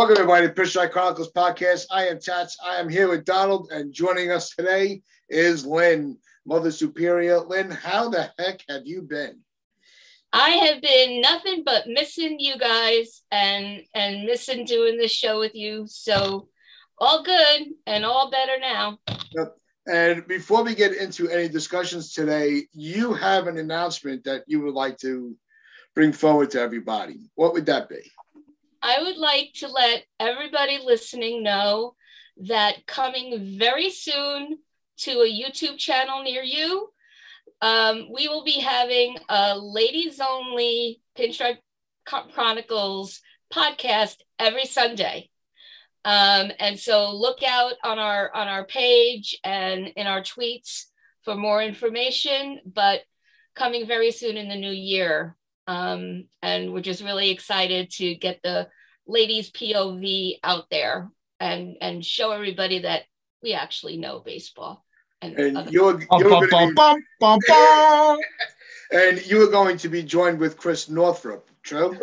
Welcome, everybody, to PinstripeChronicles podcast. I am Tats. I am here with Donald, and joining us today is Lynn, Mother Superior. Lynn, how the heck have you been? I have been nothing but missing you guys and missing doing this show with you. So all good and all better now. Yep. And before we get into any discussions today, you have an announcement that you would like to bring forward to everybody. What would that be? I would like to let everybody listening know that coming very soon to a YouTube channel near you, we will be having a ladies only Pinstripe Chronicles podcast every Sunday. And so look out on our page and in our tweets for more information, but coming very soon in the new year. And we're just really excited to get the ladies POV out there and show everybody that we actually know baseball. And you're going to be joined with Chris Northrup, true? Yep,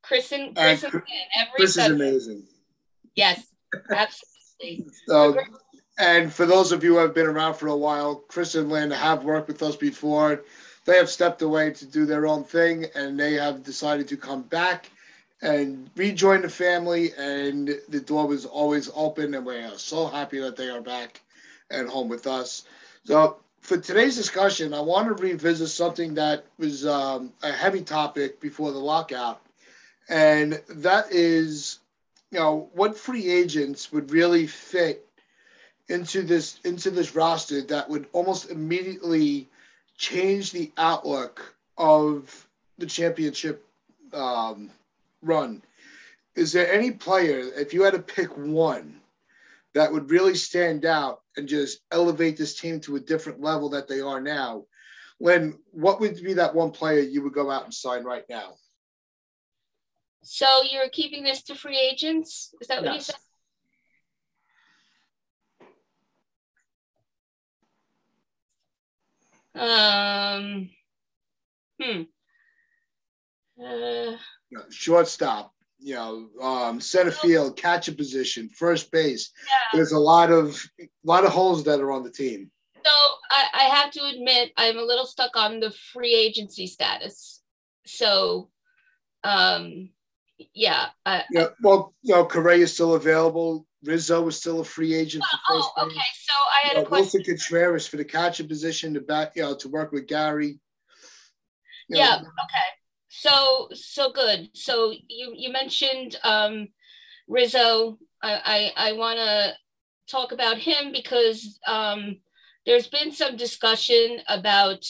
Chris and Lynn every Sunday. Is amazing. Yes, absolutely. And for those of you who have been around for a while, Chris and Lynn have worked with us before. They have stepped away to do their own thing, and they have decided to come back and rejoin the family, and the door was always open, and we are so happy that they are back and home with us. So for today's discussion, I want to revisit something that was a heavy topic before the lockout, and that is, what free agents would really fit into this roster that would almost immediately change the outlook of the championship run. Is there any player, if you had to pick one, that would really stand out and just elevate this team to a different level that they are now? Lynn, what would be that one player you would go out and sign right now? So you're keeping this to free agents? Is that what you said? Shortstop, center field, catcher position, first base. Yeah. There's a lot of holes that are on the team. So I have to admit I'm a little stuck on the free agency status. So Correa is still available. Rizzo is still a free agent for first base. Okay. So I had a question. Wilson Contreras for the catcher position to work with Gary. Okay. So good. So you mentioned Rizzo. I want to talk about him because there's been some discussion about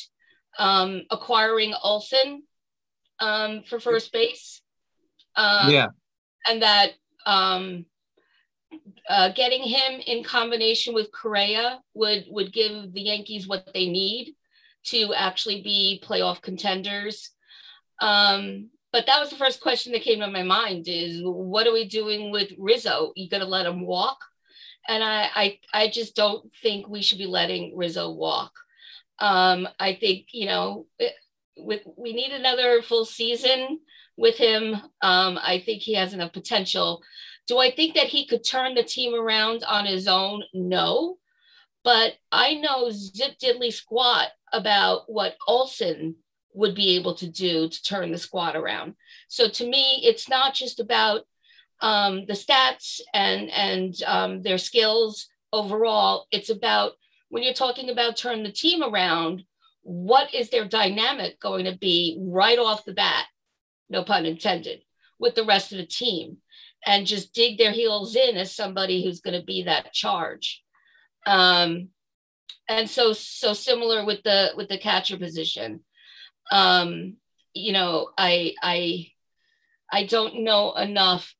acquiring Olsen for first base. And that getting him in combination with Correa would give the Yankees what they need to actually be playoff contenders. But that was the first question that came to my mind is, what are we doing with Rizzo? You going to let him walk? And I just don't think we should be letting Rizzo walk. I think, we need another full season with him. I think he has enough potential. Do I think that he could turn the team around on his own? No. But I know zip diddly squat about what Olsen would be able to do to turn the squad around. So to me, it's not just about the stats and their skills overall. It's about, when you're talking about turn the team around, what is their dynamic going to be right off the bat, no pun intended, with the rest of the team, and just dig their heels in as somebody who's going to be that charge. And so similar with the catcher position. I don't know enough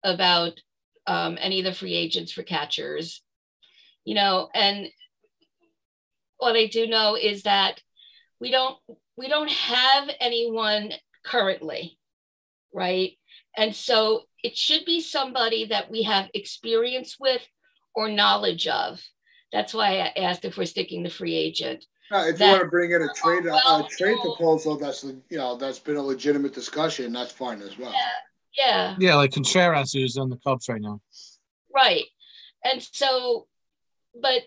about any of the free agents for catchers, and what I do know is that we don't have anyone currently, right? And so it should be somebody that we have experience with or knowledge of. That's why I asked if we're sticking to free agent. If you want to bring in a trade proposal, that's been a legitimate discussion. That's fine as well. Yeah. Yeah, like Contreras, who's on the Cubs right now. Right. And so, but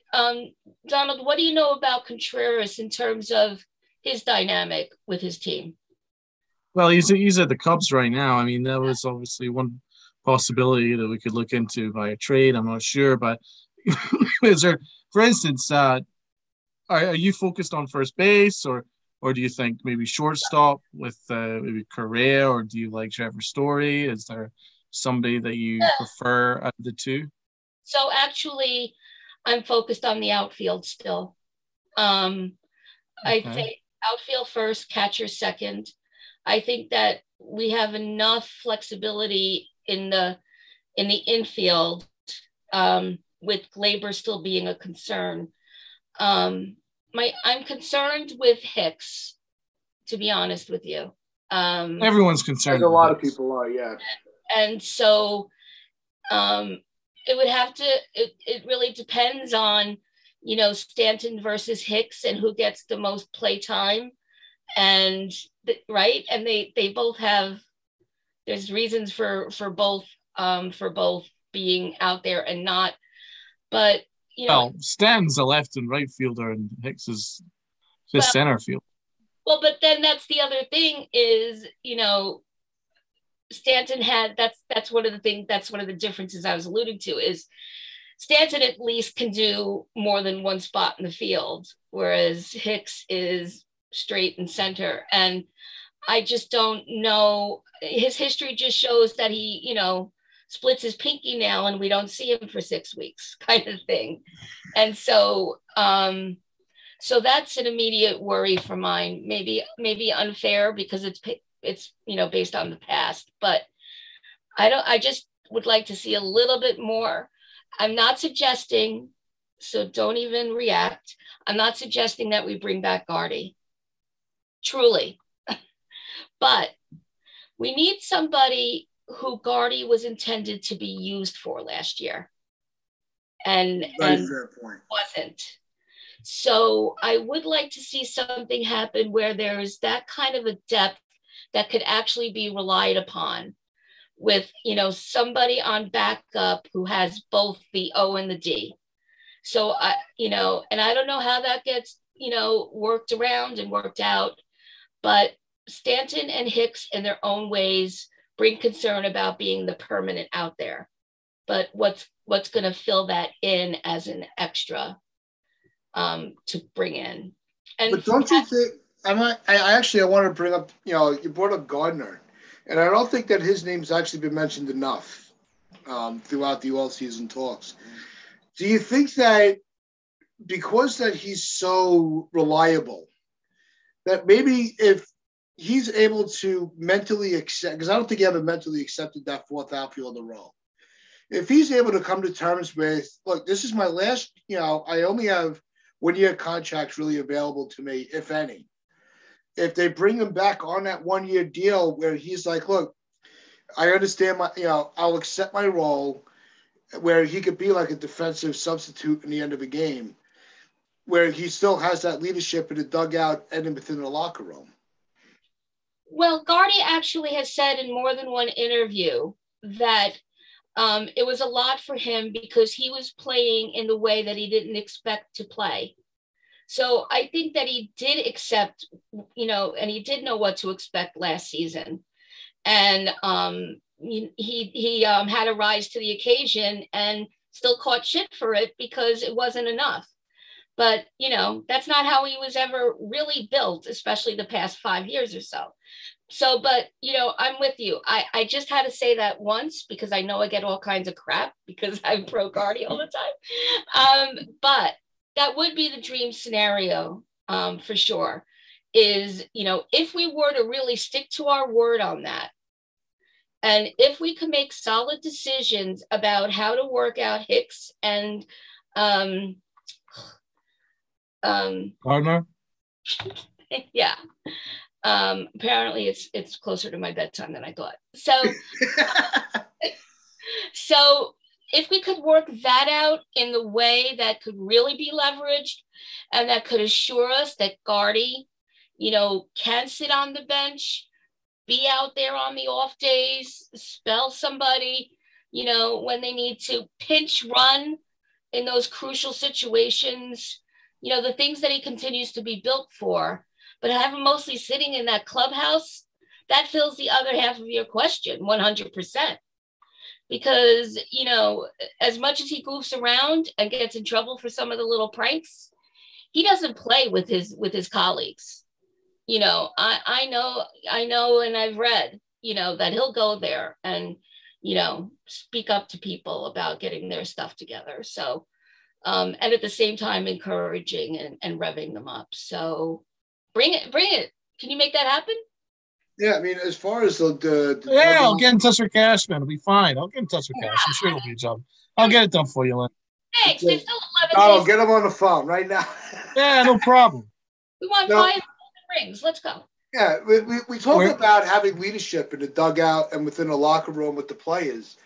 Donald, what do you know about Contreras in terms of his dynamic with his team? Well, he's at the Cubs right now. I mean, that was obviously one possibility that we could look into by a trade. I'm not sure, but is there, for instance, are you focused on first base, or do you think maybe shortstop with maybe Correa, or do you like Trevor Story? Is there somebody that you prefer out of the two? So actually, I'm focused on the outfield still. I'd Okay. say outfield first, catcher second. I think that we have enough flexibility in the infield, with labor still being a concern. I'm concerned with Hicks, to be honest with you. Everyone's concerned. As a lot of Hicks. people are, yeah. And so it would have to, it really depends on, Stanton versus Hicks and who gets the most play time. And right. And they both have, there's reasons for both being out there and not, but well, Stan's a left and right fielder, and Hicks is just center field. Well, but then that's the other thing is, Stanton had, that's one of the differences I was alluding to is Stanton at least can do more than one spot in the field, whereas Hicks is straight and center. And I just don't know. His history just shows that he, splits his pinky nail and we don't see him for 6 weeks kind of thing. And so, so that's an immediate worry for mine. Maybe unfair because it's based on the past, but I just would like to see a little bit more. I'm not suggesting, so don't even react. I'm not suggesting that we bring back Gardy, truly, but we need somebody who Gardy was intended to be used for last year, and fair point. Wasn't. So I would like to see something happen where there's that kind of a depth that could actually be relied upon with, somebody on backup who has both the O and the D. So and I don't know how that gets, worked around and worked out, but Stanton and Hicks in their own ways bring concern about being the permanent out there. But what's going to fill that in as an extra to bring in? And but don't you think? I want to bring up. You brought up Gardner, and I don't think that his name's actually been mentioned enough throughout the all-season talks. Do you think that because that he's so reliable, that maybe if he's able to mentally accept, because I don't think he ever mentally accepted that fourth outfielder role. If he's able to come to terms with, look, this is my last, I only have 1 year contracts really available to me, if any. If they bring him back on that 1 year deal where he's like, look, I understand my, I'll accept my role, where he could be like a defensive substitute in the end of a game, where he still has that leadership in the dugout and within the locker room. Well, Gardy actually has said in more than one interview that it was a lot for him because he was playing in the way that he didn't expect to play. So I think that he did accept, and he did know what to expect last season. And he had to rise to the occasion and still caught shit for it because it wasn't enough. But, that's not how he was ever really built, especially the past 5 years or so. So, but, I'm with you. I just had to say that once because I know I get all kinds of crap because I'm pro Gardy all the time. But that would be the dream scenario for sure is, if we were to really stick to our word on that, and if we could make solid decisions about how to work out Hicks and Gardner? Yeah. Apparently it's closer to my bedtime than I thought. So if we could work that out in the way that could really be leveraged and that could assure us that Gardy, can sit on the bench be out there on the off days, spell somebody, you know, when they need to pinch run in those crucial situations, you know, the things that he continues to be built for. But have him mostly sitting in that clubhouse, that fills the other half of your question 100%. Because, you know, as much as he goofs around and gets in trouble for some of the little pranks, he doesn't play with his colleagues. You know, I know, and I've read, you know, that he'll go there and, you know, speak up to people about getting their stuff together. So, and at the same time, encouraging and revving them up. So bring it. Can you make that happen? Yeah, I mean, as far as the yeah, I'll get in touch with Cashman. It'll be fine. I'll get in touch with Cash. I'm sure it'll be a job. I'll get it done for you, Lynn. Thanks. There's still 11 Donald, days. get him on the phone right now. Yeah, no problem. We want 5 rings. Let's go. Yeah, we talk about having leadership in the dugout and within the locker room with the players.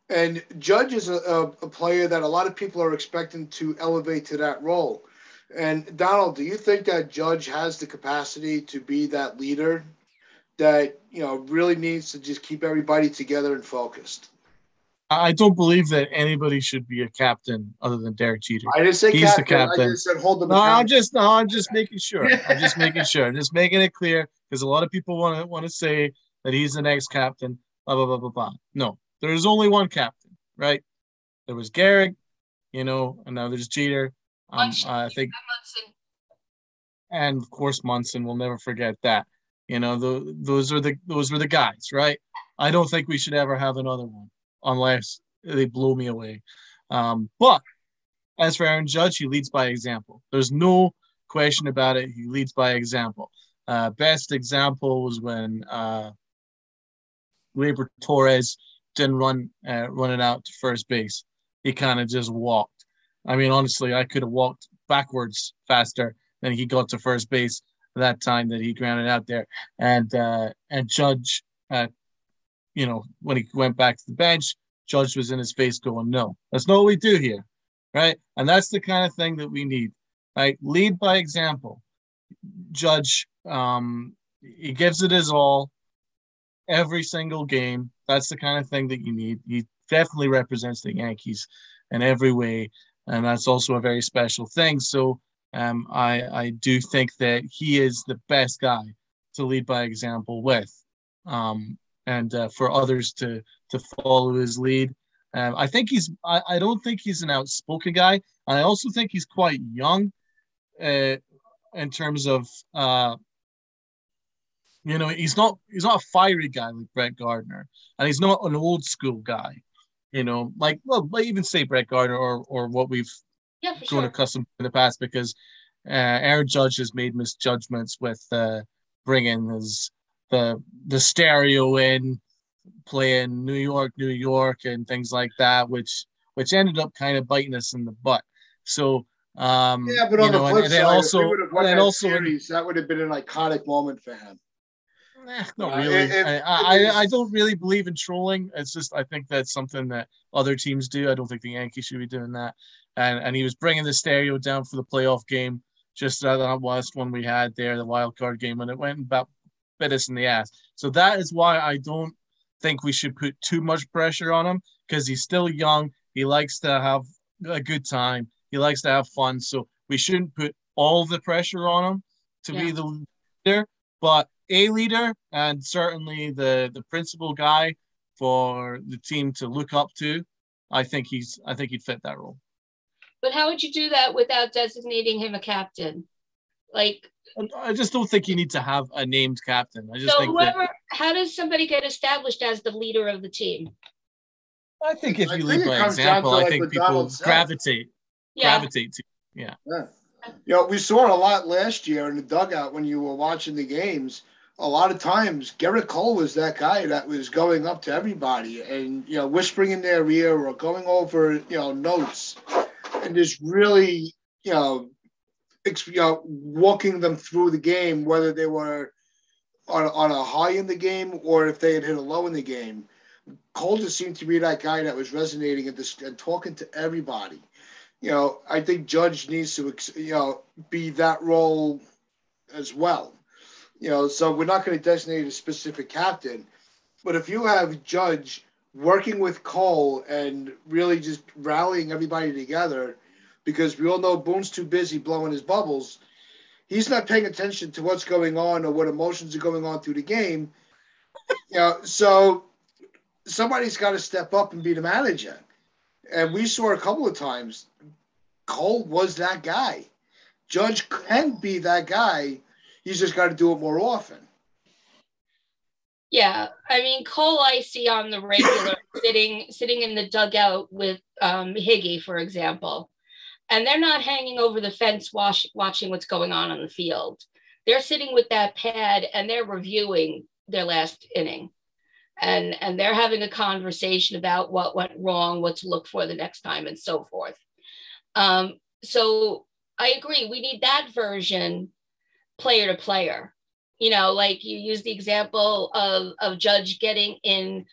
And Judge is a player that a lot of people are expecting to elevate to that role. And Donald, do you think that Judge has the capacity to be that leader that, you know, really needs to just keep everybody together and focused? I don't believe that anybody should be a captain other than Derek Jeter. I didn't say He's captain. The captain. I just said hold them. I'm just making sure. I'm just making sure. I'm just making it clear because a lot of people want to say that he's the next captain. Blah blah blah blah blah. No, there's only one captain, right? There was Garrick, you know, and now there's Jeter. I think, and of course Munson. We'll never forget that. You know, those were the guys, right? I don't think we should ever have another one unless they blow me away. But as for Aaron Judge, he leads by example. There's no question about it. He leads by example. Best example was when Gleyber Torres didn't run it out to first base. He kind of just walked. I mean, honestly, I could have walked backwards faster than he got to first base that time that he grounded out there. And Judge, you know, when he went back to the bench, Judge was in his face going, no, that's not what we do here, right? And that's the kind of thing that we need, right? Lead by example. Judge, he gives it his all every single game. That's the kind of thing that you need. He definitely represents the Yankees in every way, and that's also a very special thing. So I do think that he is the best guy to lead by example with, and for others to follow his lead. I think I don't think he's an outspoken guy. I also think he's quite young in terms of, you know, he's not a fiery guy like Brett Gardner, and he's not an old school guy, you know, like, well, even say Brett Gardner or what we've grown accustomed to in the past, because Aaron Judge has made misjudgments with bringing the stereo in, playing New York and things like that, which ended up kind of biting us in the butt. So yeah, but on the flip side, if we would have won that series, that would have been an iconic moment for him. Not really. I don't really believe in trolling. It's just I think that's something that other teams do. I don't think the Yankees should be doing that. And he was bringing the stereo down for the playoff game, just that last one we had there, the wild card game, and it went about bit us in the ass. So that is why I don't think we should put too much pressure on him, because he's still young. He likes to have a good time. He likes to have fun. So we shouldn't put all the pressure on him to be the leader, but a leader and certainly the principal guy for the team to look up to. I think he'd fit that role. But how would you do that without designating him a captain? Like, I just don't think you need to have a named captain. I just think how does somebody get established as the leader of the team? I think if you lead by example, I think people gravitate to. Yeah. You know, we saw it a lot last year in the dugout when you were watching the games. A lot of times, Gerrit Cole was that guy that was going up to everybody and, you know, whispering in their ear or going over, you know, notes and just really, you know, walking them through the game, whether they were on a high in the game or if they had hit a low in the game. Cole just seemed to be that guy that was resonating and talking to everybody. You know, I think Judge needs to, you know, be that role as well. So we're not going to designate a specific captain. But if you have Judge working with Cole and really just rallying everybody together, because we all know Boone's too busy blowing his bubbles, he's not paying attention to what's going on or what emotions are going on through the game. So somebody's got to step up and be the manager. And we saw a couple of times Cole was that guy. Judge can be that guy. He's just got to do it more often. Yeah, I mean, Cole I see on the regular sitting in the dugout with Higgy, for example, and they're not hanging over the fence watching what's going on the field. They're sitting with that pad and they're reviewing their last inning, and they're having a conversation about what went wrong, what to look for the next time, and so forth. So I agree, we need that version, player to player. Like you use the example of Judge getting in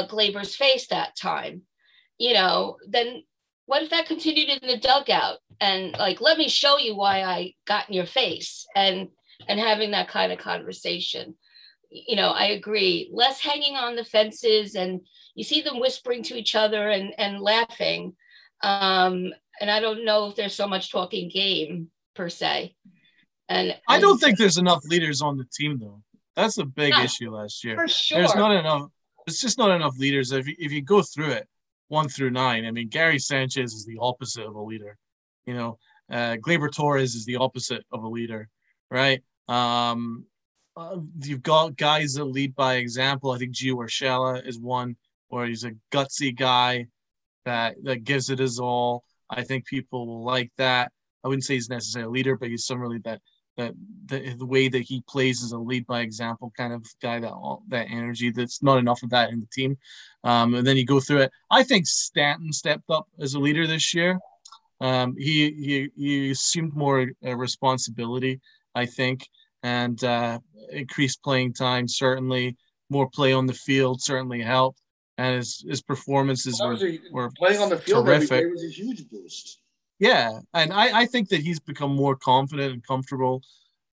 Glaber's face that time, then what if that continued in the dugout and like, let me show you why I got in your face, and having that kind of conversation. I agree, less hanging on the fences, and you see them whispering to each other and laughing. And I don't know if there's so much talking game per se. And I don't think there's enough leaders on the team, though. That's a big issue last year. For sure. There's not enough. It's just not enough leaders. If you go through it, 1 through 9, I mean, Gary Sanchez is the opposite of a leader. Gleyber Torres is the opposite of a leader, right? You've got guys that lead by example. I think Gio Urshela is one, where he's a gutsy guy that gives it his all. I think people will like that. I wouldn't say he's necessarily a leader, but he's somebody that the way that he plays is a lead by example kind of guy, that energy. That's not enough of that in the team. And then you go through it. I think Stanton stepped up as a leader this year. He assumed more responsibility, I think, and increased playing time. Certainly, more play on the field certainly helped, and his performances were playing on the field terrific. Every day was a huge boost. Yeah, and I think that he's become more confident and comfortable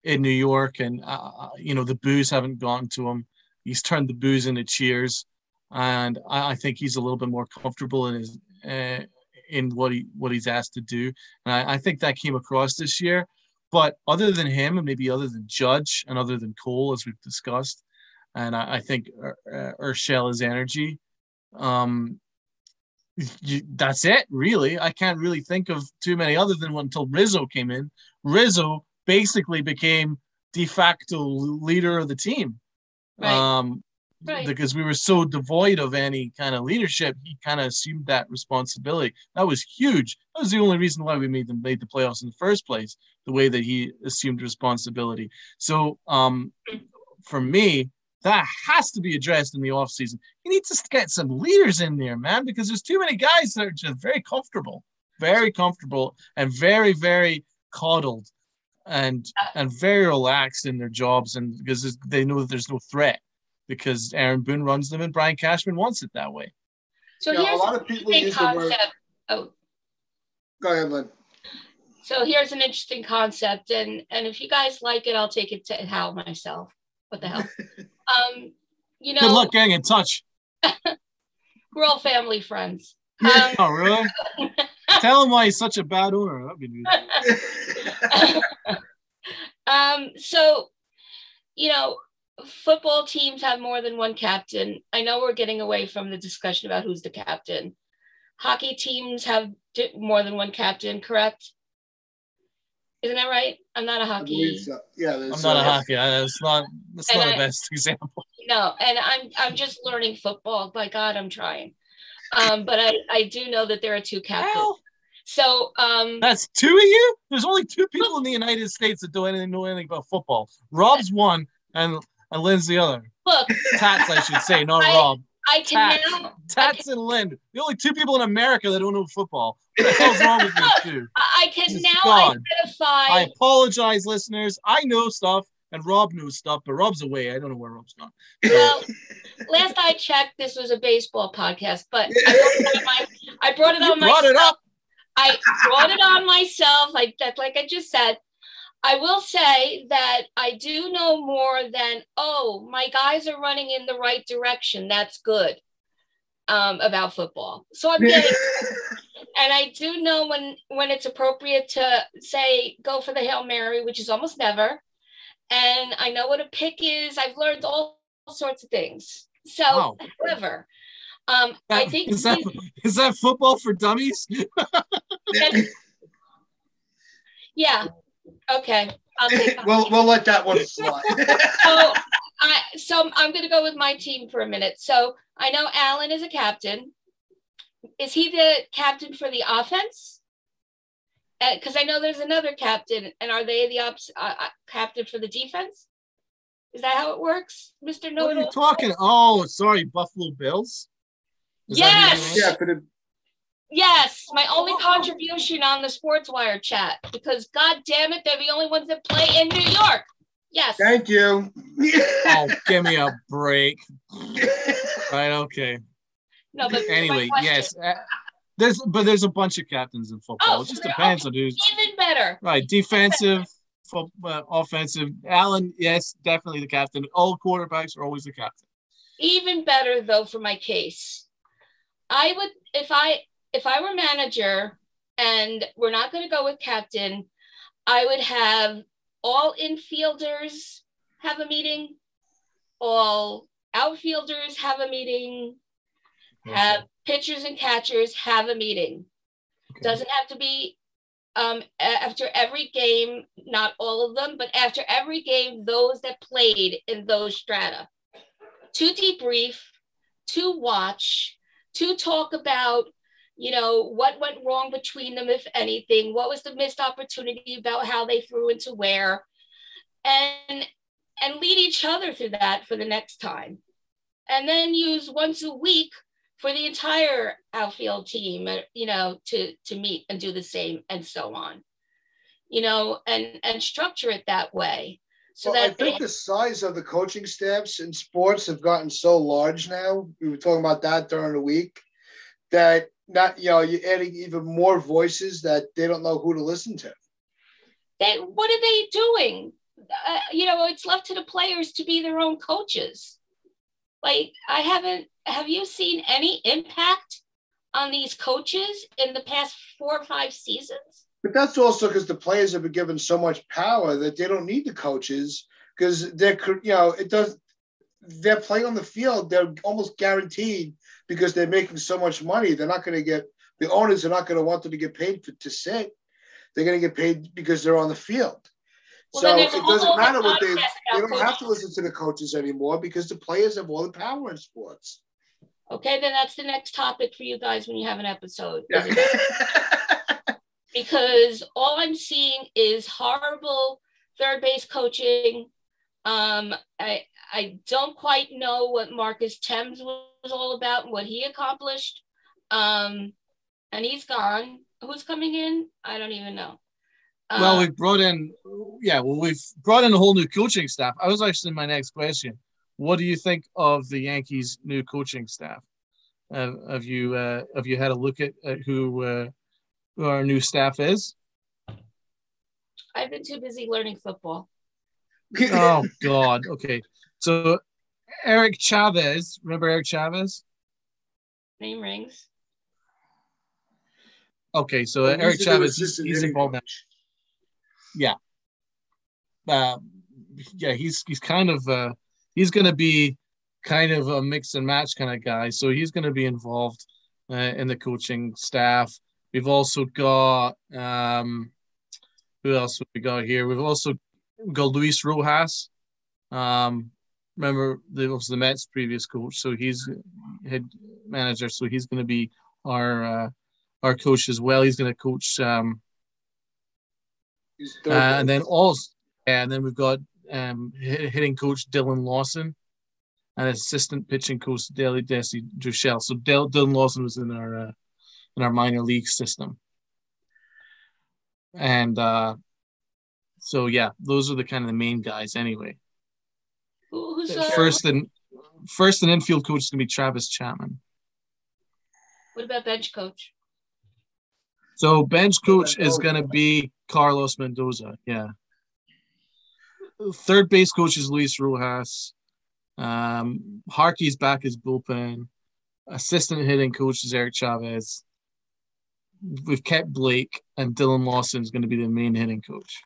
in New York, and the boos haven't gotten to him. He's turned the boos into cheers, and I think he's a little bit more comfortable in his in what he's asked to do, and I think that came across this year. But other than him, and maybe other than Judge, and other than Cole, as we've discussed, and I think Urshela's energy. That's it, really. I can't really think of too many other than one until Rizzo came in. Rizzo basically became de facto leader of the team. Right. Because we were so devoid of any kind of leadership, he kind of assumed that responsibility. That was huge. That was the only reason why we made the playoffs in the first place, the way that he assumed responsibility. So for me, that has to be addressed in the offseason. You need to get some leaders in there, man, because there's too many guys that are just very comfortable, and very, very coddled and very relaxed in their jobs, and because they know that there's no threat, because Aaron Boone runs them and Brian Cashman wants it that way. So here's a lot of people use the word. Oh, go ahead, Lynn. So here's an interesting concept, and if you guys like it, I'll take it to Hal myself. What the hell? Good luck getting in touch. We're all family friends. Oh, really? Tell him why he's such a bad owner. That'd be neat. So, football teams have more than one captain. I know we're getting away from the discussion about who's the captain. Hockey teams have more than one captain, correct? Isn't that right? I'm not a hockey. So. Yeah, I'm not a hockey. That's not the best example. No, and I'm just learning football. By God, I'm trying. But I do know that there are 2 captains. Well, so that's 2 of you? There's only 2 people in the United States that know anything about football. Rob's one, and Lynn's the other. Look, Tats, I should say, not Rob. Tats and Lynn, the only 2 people in America that don't know football. What the hell's wrong with you 2? I can now identify. I apologize, listeners. I know stuff, and Rob knows stuff, but Rob's away. I don't know where Rob's gone. Well, last I checked, this was a baseball podcast, but I brought it on myself. Brought it up. I brought it on myself, like I just said. I will say that I do know more than, oh, my guys are running in the right direction. That's good about football. So I'm getting, and I do know when it's appropriate to say, go for the Hail Mary, which is almost never. And I know what a pick is. I've learned all sorts of things. So, Wow. however, I think is that football for dummies? Yeah. Okay. I'll take that. We'll let that one slide. So I'm going to go with my team for a minute. So I know Alan is a captain. Is he the captain for the offense? Because I know there's another captain, and are they the captain for the defense? Is that how it works, Mr. Know-it-all? What are you talking? Oh, sorry, Buffalo Bills. Yes. Yeah, for the Yes, my only contribution on the Sports Wire chat, because God damn it, they're the only ones that play in New York. Yes. Thank you. Oh, give me a break. Right, okay. No, but anyway, yes. There's a bunch of captains in football. Oh, it just depends on who's even better. Right, defensive, offensive. Allen, yes, definitely the captain. All quarterbacks are always the captain. Even better though for my case. I would, if I were manager and we're not going to go with captain, I would have all infielders have a meeting, all outfielders have a meeting, have pitchers and catchers have a meeting. Okay. Doesn't have to be after every game, not all of them, but after every game, those that played in those strata. To debrief, to watch, to talk about, what went wrong between them, if anything, what was the missed opportunity about how they threw into where, and lead each other through that for the next time. And then use once a week for the entire outfield team, to meet and do the same and so on, and structure it that way. So I think the size of the coaching staffs in sports have gotten so large now. We were talking about that during the week, that you're adding even more voices that they don't know who to listen to. What are they doing? It's left to the players to be their own coaches. Like, have you seen any impact on these coaches in the past 4 or 5 seasons? But that's also because the players have been given so much power that they don't need the coaches, because they're playing on the field. They're almost guaranteed, because they're making so much money. They're not going to get, the owners are not going to want them to get paid to sit. They're going to get paid because they're on the field. Well, so it doesn't matter what they don't have to listen to the coaches anymore, because the players have all the power in sports. Okay, then that's the next topic for you guys when you have an episode. Yeah. Because all I'm seeing is horrible third base coaching. I don't quite know what Marcus Thames was all about and what he accomplished. And he's gone. Who's coming in? I don't even know. We've brought in a whole new coaching staff. I was actually my next question. What do you think of the Yankees' new coaching staff? Have you had a look at who our new staff is? I've been too busy learning football. Oh God. Okay. So Eric Chavez, remember Eric Chavez? Name rings. Okay, so Eric Chavez, he's involved now. Yeah. He's kind of he's going to be kind of a mix and match kind of guy. So he's going to be involved in the coaching staff. We've also got who else have we got here? We've also got Luis Rojas. Remember, was the Mets' previous coach, so he's head manager. So he's going to be our coach as well. He's going to coach. And then we've got hitting coach Dylan Lawson and assistant pitching coach Desi Druschel. So Dylan Lawson was in our minor league system. And so yeah, those are the kind of the main guys anyway. Who's first and infield coach is gonna be Travis Chapman. What about bench coach? So bench coach is gonna be Carlos Mendoza. Yeah. third base coach is Luis Rojas. Harkey's back as bullpen. Assistant hitting coach is Eric Chavez. We've kept Blake, and Dylan Lawson is going to be the main hitting coach.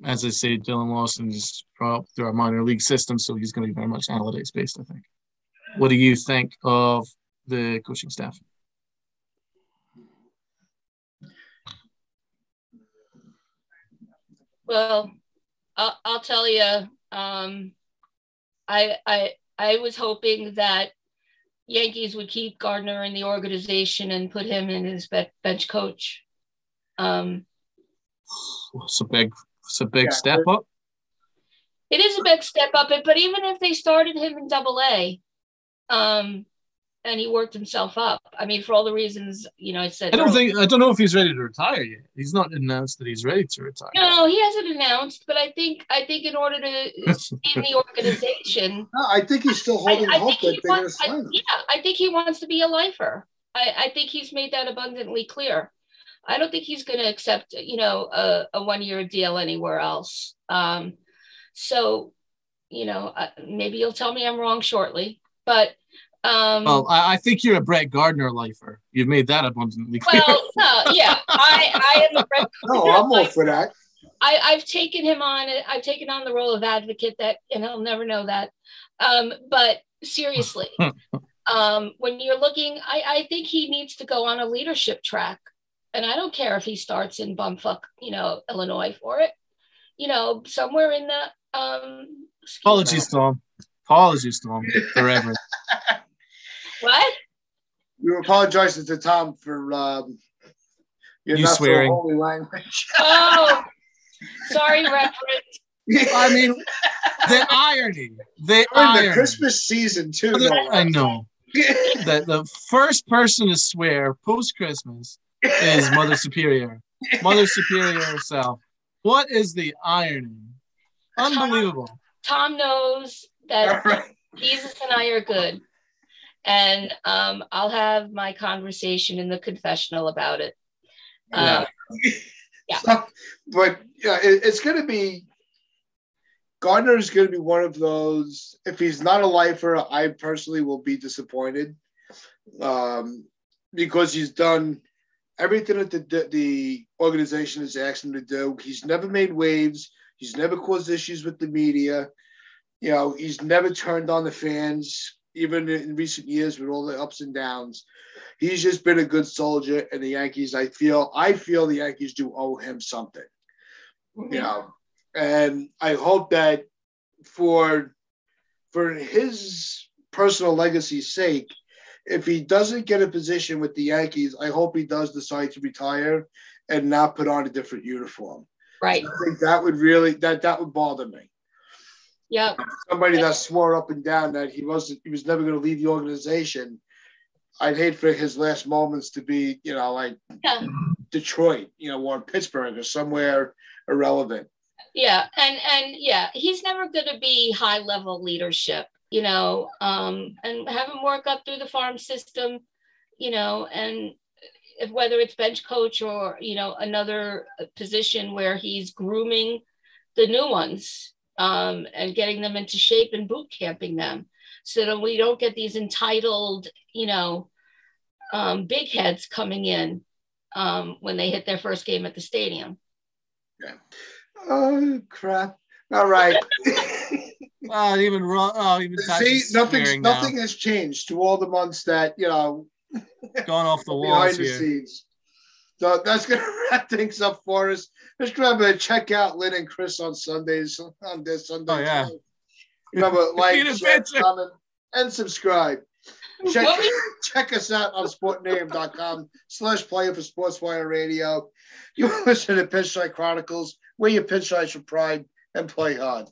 As I say, Dylan Lawson is through our minor league system, so he's going to be very much analytics based, I think. What do you think of the coaching staff? Well, I'll tell you, I was hoping that Yankees would keep Gardner in the organization and put him in as bench coach. It's a big step up. It is a big step up, but even if they started him in AA, and he worked himself up, I mean, for all the reasons I said. I don't know if he's ready to retire yet. He's not announced that he's ready to retire. No, he hasn't announced, but I think in order to stay in the organization, no, I think he's still holding hope that they're going to sign him. Yeah, I think he wants to be a lifer. I think he's made that abundantly clear. I don't think he's going to accept, a 1-year deal anywhere else. So, maybe you'll tell me I'm wrong shortly, but. Well, I think you're a Brett Gardner lifer. You've made that abundantly clear. Well, no, yeah, I am a Brett. No, I'm all for that. I've taken him on. I've taken on the role of advocate and he'll never know that. But seriously, when you're looking, I think he needs to go on a leadership track. And I don't care if he starts in bumfuck, Illinois for it. Somewhere in the Apologies, Tom. Apologies, Tom. Forever. What? You apologizing to Tom for your not swearing. So holy language. Oh, sorry, Reverend. I mean, the irony. The Christmas season too. I know. The first person to swear post-Christmas is Mother Superior. Mother Superior herself. What is the irony? Unbelievable. Tom knows that Jesus and I are good. And I'll have my conversation in the confessional about it. Yeah. So, but yeah, it's going to be, Gardner is going to be one of those, if he's not a lifer, I personally will be disappointed because he's done everything that the organization has asked him to do. He's never made waves. He's never caused issues with the media. He's never turned on the fans. Even in recent years with all the ups and downs, he's just been a good soldier. And the Yankees, I feel the Yankees do owe him something, Mm-hmm. And I hope that for his personal legacy's sake, if he doesn't get a position with the Yankees, I hope he does decide to retire and not put on a different uniform. Right. So I think that would really that would bother me. Yeah. Somebody that swore up and down that he was never going to leave the organization. I'd hate for his last moments to be, like Detroit, or Pittsburgh or somewhere irrelevant. Yeah. And yeah, he's never going to be high level leadership, and have him work up through the farm system, and whether it's bench coach or, another position where he's grooming the new ones. And getting them into shape and boot camping them so that we don't get these entitled, big heads coming in when they hit their first game at the stadium. Yeah. Oh, crap. All right. Even see, nothing has changed to all the months that, gone off the walls behind the here. scenes. So that's going to wrap things up for us. Just remember to check out Lynn and Chris on Sundays. On this Sunday. Oh, yeah. Remember, like, share, comment, and subscribe. Check us out on sportname.com/player for Sportswire Radio. You listen to Pinstripe Chronicles, where your pinstripes for pride and play hard.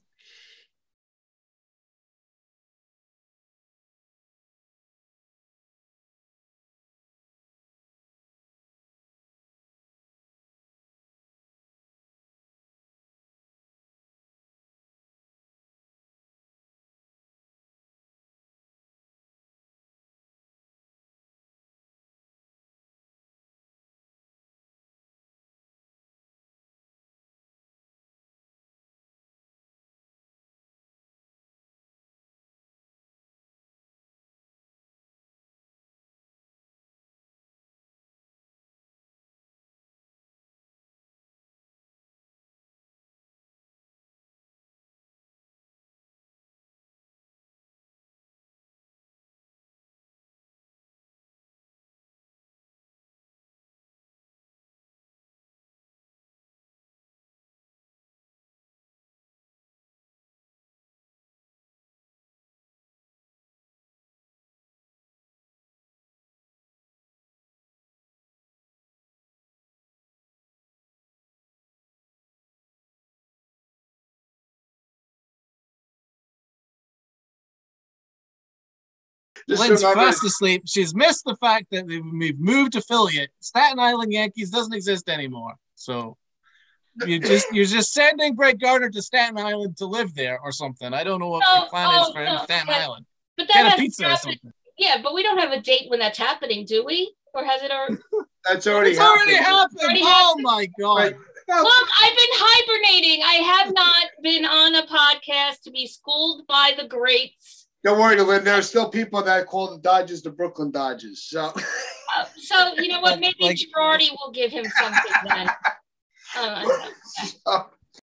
Lynn's fast asleep. She's missed the fact that we've moved affiliate. Staten Island Yankees doesn't exist anymore. So you're just sending Brett Gardner to Staten Island to live there or something. I don't know what the plan is for him in Staten Island. But that Get a pizza or something. Yeah, but we don't have a date when that's happening, do we? Or has it already? That's already happened. Oh my God. Right. Look, I've been hibernating. I have not been on a podcast to be schooled by the greats. Don't worry, Lynn. There are still people that call the Dodgers the Brooklyn Dodgers. So you know what? Maybe Girardi will give him something then.